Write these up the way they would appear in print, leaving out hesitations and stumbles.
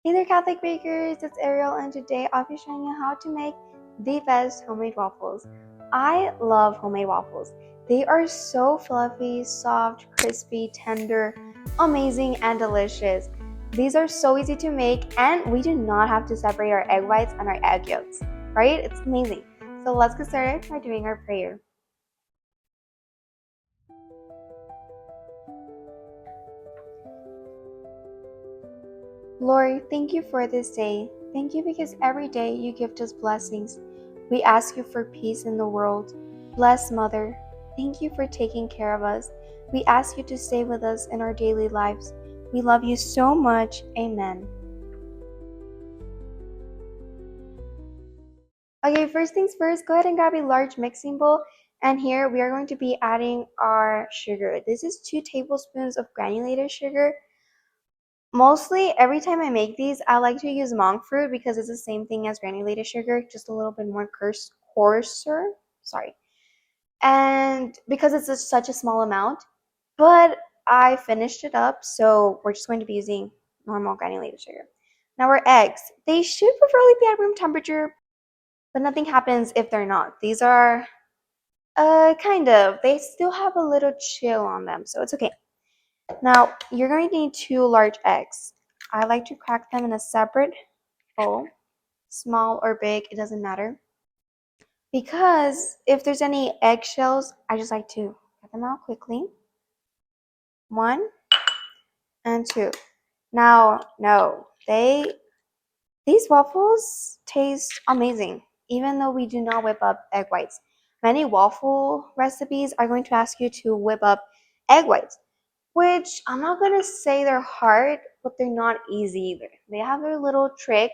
Hey there, Catholic bakers, it's Ariel, and today I'll be showing you how to make the best homemade waffles. I love homemade waffles. They are so fluffy, soft, crispy, tender, amazing, and delicious. These are so easy to make, and we do not have to separate our egg whites and our egg yolks, right? It's amazing. So let's get started by doing our prayer. Lord, thank you for this day. Thank you because every day you gift us blessings. We ask you for peace in the world. Bless Mother. Thank you for taking care of us. We ask you to stay with us in our daily lives. We love you so much. Amen. Okay, first things first, go ahead and grab a large mixing bowl. And here we are going to be adding our sugar. This is 2 tablespoons of granulated sugar. Mostly, every time I make these, I like to use monk fruit because it's the same thing as granulated sugar, just a little bit more coarser. Sorry. And because it's such a small amount, but I finished it up, so we're just going to be using normal granulated sugar. Now our eggs, they should preferably be at room temperature, but nothing happens if they're not. These are kind of, they still have a little chill on them, so it's okay. Now, you're going to need 2 large eggs. I like to crack them in a separate bowl, small or big, it doesn't matter. Because if there's any eggshells, I just like to get them out quickly. 1 and 2. Now, no, these waffles taste amazing, even though we do not whip up egg whites. Many waffle recipes are going to ask you to whip up egg whites, which I'm not going to say they're hard, but they're not easy either. They have their little trick.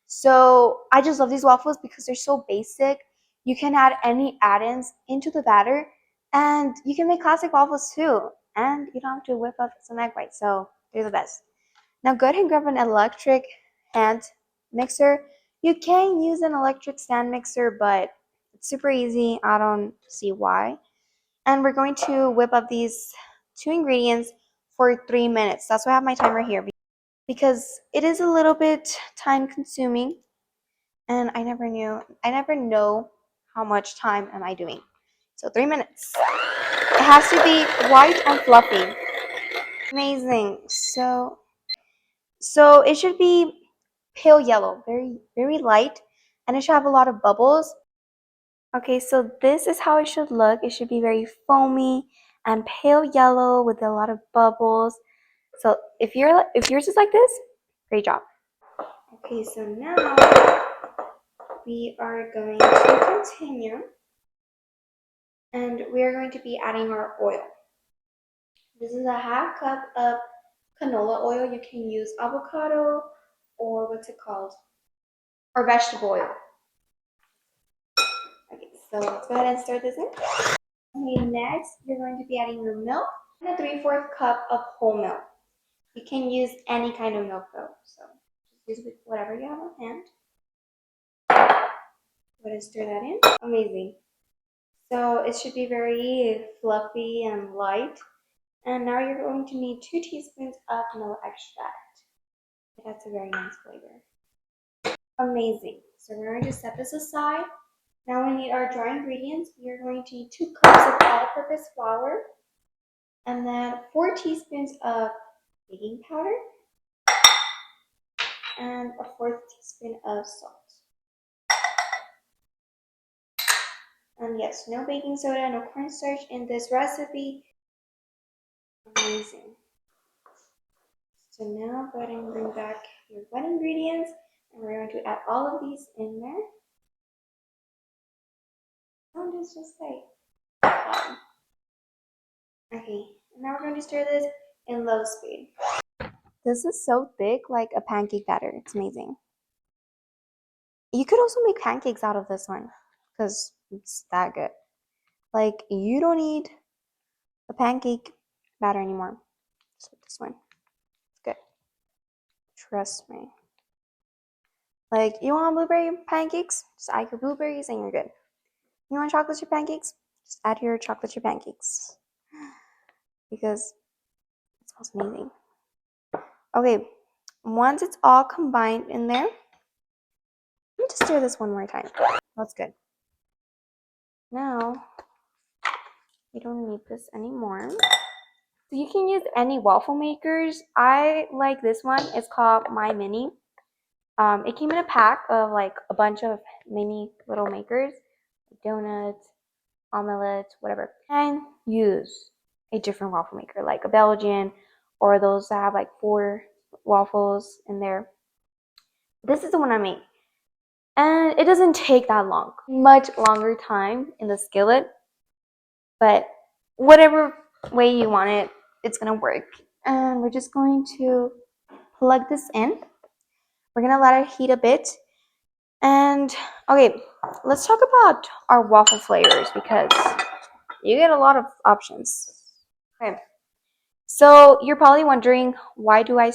So I just love these waffles because they're so basic. You can add any add-ins into the batter, and you can make classic waffles too. And you don't have to whip up some egg whites, so they're the best. Now go ahead and grab an electric hand mixer. You can use an electric stand mixer, but it's super easy. I don't see why. And we're going to whip up these 2 ingredients for 3 minutes. That's why I have my timer here, because it is a little bit time consuming, and I never know how much time am I doing. So 3 minutes. It has to be white and fluffy. Amazing. So it should be pale yellow, very light, and it should have a lot of bubbles. Okay, so this is how it should look. It should be very foamy and pale yellow with a lot of bubbles. So if yours is like this, great job. Okay, so now we are going to continue, and we are going to be adding our oil. This is a half cup of canola oil. You can use avocado or what's it called? Or vegetable oil. Okay, so let's go ahead and stir this in. Okay, next you're going to be adding your milk and a 3/4 cup of whole milk. You can use any kind of milk though, so just use whatever you have on hand. Go ahead and stir that in. Amazing. So it should be very fluffy and light. And now you're going to need 2 teaspoons of vanilla extract. That's a very nice flavor. Amazing. So we're going to set this aside. Now we need our dry ingredients. We are going to need 2 cups of all-purpose flour, and then 4 teaspoons of baking powder, and a 1/4 teaspoon of salt. And yes, no baking soda, no cornstarch in this recipe. Amazing. So now go ahead and bring back your wet ingredients, and we're going to add all of these in there. I'll just say. Okay, and now we're going to stir this in low speed. This is so thick, like a pancake batter. It's amazing. You could also make pancakes out of this one because it's that good. Like, you don't need a pancake batter anymore. Just with this one. It's good. Trust me. Like, you want blueberry pancakes? Just add your blueberries and you're good. You want chocolate chip pancakes? Just add your chocolate chip pancakes. Because it smells amazing. Okay, once it's all combined in there, let me just stir this one more time. That's good. Now, we don't need this anymore. So you can use any waffle makers. I like this one. It's called My Mini. It came in a pack of like a bunch of mini little makers, donuts, omelets, whatever. And use a different waffle maker, like a Belgian, or those that have like 4 waffles in there. This is the one I made. And it doesn't take that long. Much longer time in the skillet. But whatever way you want it, it's gonna work. And we're just going to plug this in. We're gonna let it heat a bit. And okay, let's talk about our waffle flavors because you get a lot of options. Okay, so you're probably wondering why do I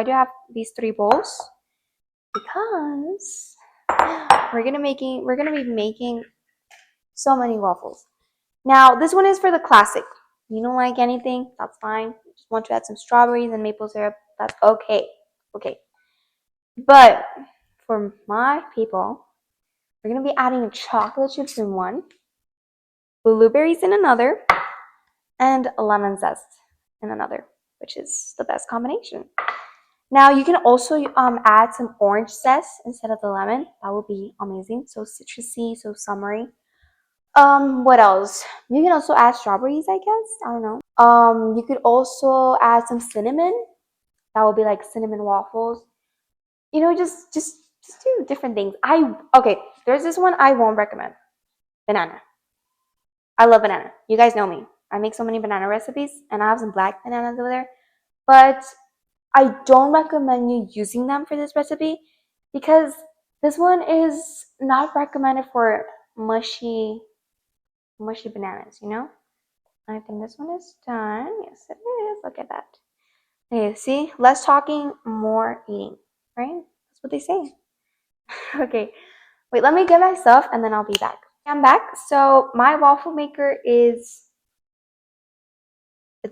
have these 3 bowls? Because we're gonna be making so many waffles. Now this one is for the classic. You don't like anything, that's fine. You just want to add some strawberries and maple syrup, that's okay. Okay. But for my people, we're gonna be adding chocolate chips in one, blueberries in another, and lemon zest in another, which is the best combination. Now you can also add some orange zest instead of the lemon. That would be amazing. So citrusy, so summery. What else? You can also add strawberries, I guess. I don't know. You could also add some cinnamon. That would be like cinnamon waffles. You know, just do different things. Okay, there's this one I won't recommend. Banana. I love banana. You guys know me. I make so many banana recipes, and I have some black bananas over there. But I don't recommend you using them for this recipe because this one is not recommended for mushy bananas, you know? I think this one is done. Yes, it is. Look at that. Okay, see? Less talking, more eating, right? That's what they say. Okay, wait, let me get my stuff and then I'll be back. I'm back. So my waffle maker it's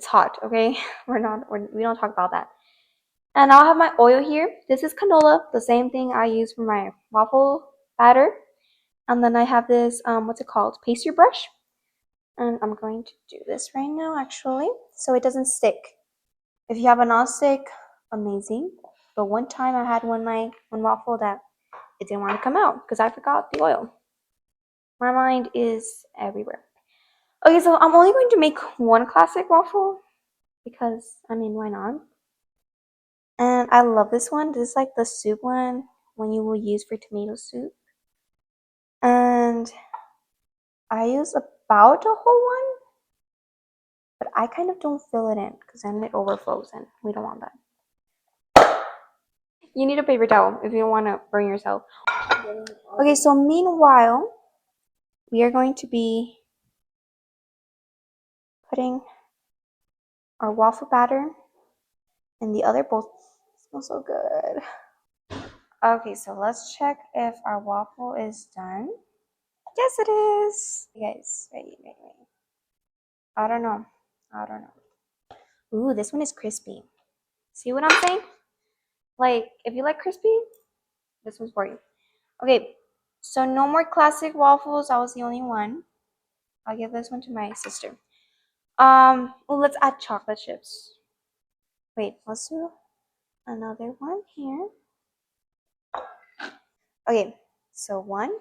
hot, okay? We don't talk about that. And I'll have my oil here. This is canola, the same thing I use for my waffle batter. And then I have this, what's it called? Pastry brush. And I'm going to do this right now, actually, so it doesn't stick. If you have a non-stick, amazing. But one time I had one waffle that it didn't want to come out because I forgot the oil. My mind is everywhere. Okay, so I'm only going to make one classic waffle because, I mean, why not? And I love this one. This is like the soup one when you will use for tomato soup. And I use about a whole one, but I kind of don't fill it in because then it overflows and we don't want that. You need a paper towel if you don't want to burn yourself. Okay, so meanwhile, we are going to be putting our waffle batter in the other bowl. It smells so good. Okay, so let's check if our waffle is done. Yes, it is. You guys, wait. I don't know. Ooh, this one is crispy. See what I'm saying? Like, if you like crispy, this one's for you. Okay, so no more classic waffles. I was the only one. I'll give this one to my sister. Well, let's add chocolate chips. Wait, let's do another one here. Okay, so one,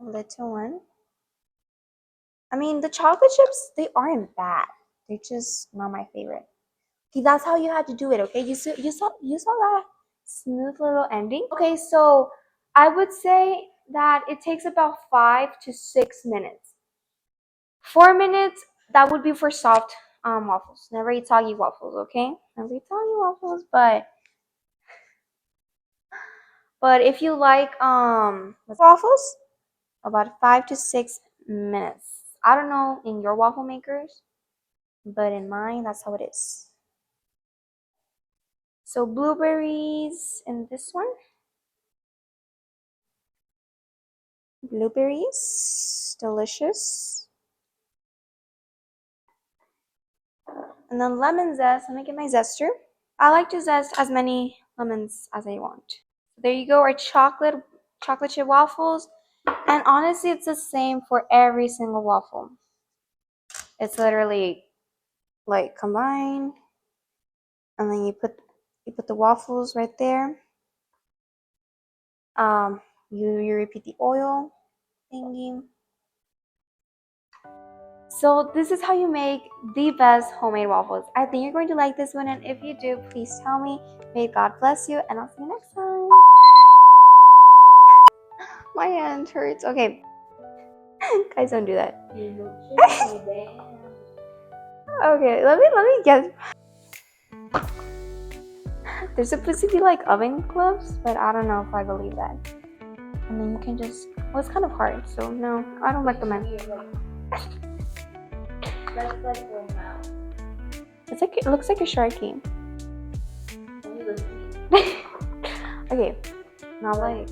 a little one. I mean, the chocolate chips, they aren't bad. They're just not my favorite. Okay, that's how you had to do it, okay? You saw that smooth little ending? Okay, so I would say that it takes about 5 to 6 minutes. 4 minutes, that would be for soft waffles. Never eat soggy waffles, okay? Never eat soggy waffles, but if you like waffles, about 5 to 6 minutes. I don't know in your waffle makers, but in mine, that's how it is. So blueberries in this one. Blueberries, delicious. And then lemon zest. Let me get my zester. I like to zest as many lemons as I want. There you go, our chocolate chip waffles. And honestly, it's the same for every single waffle. It's literally like combine, and then you put the waffles right there. You repeat the oil thingy. So this is how you make the best homemade waffles. I think you're going to like this one, and if you do, please tell me. May God bless you, and I'll see you next time. My hand hurts. Okay. Guys, don't do that. Okay, let me guess. There's supposed to be like oven gloves, but I don't know if I believe that. And then you can just, well, it's kind of hard, so no, I don't recommend. That's like your mouth. It's like, it looks like a Sharky. Okay, now like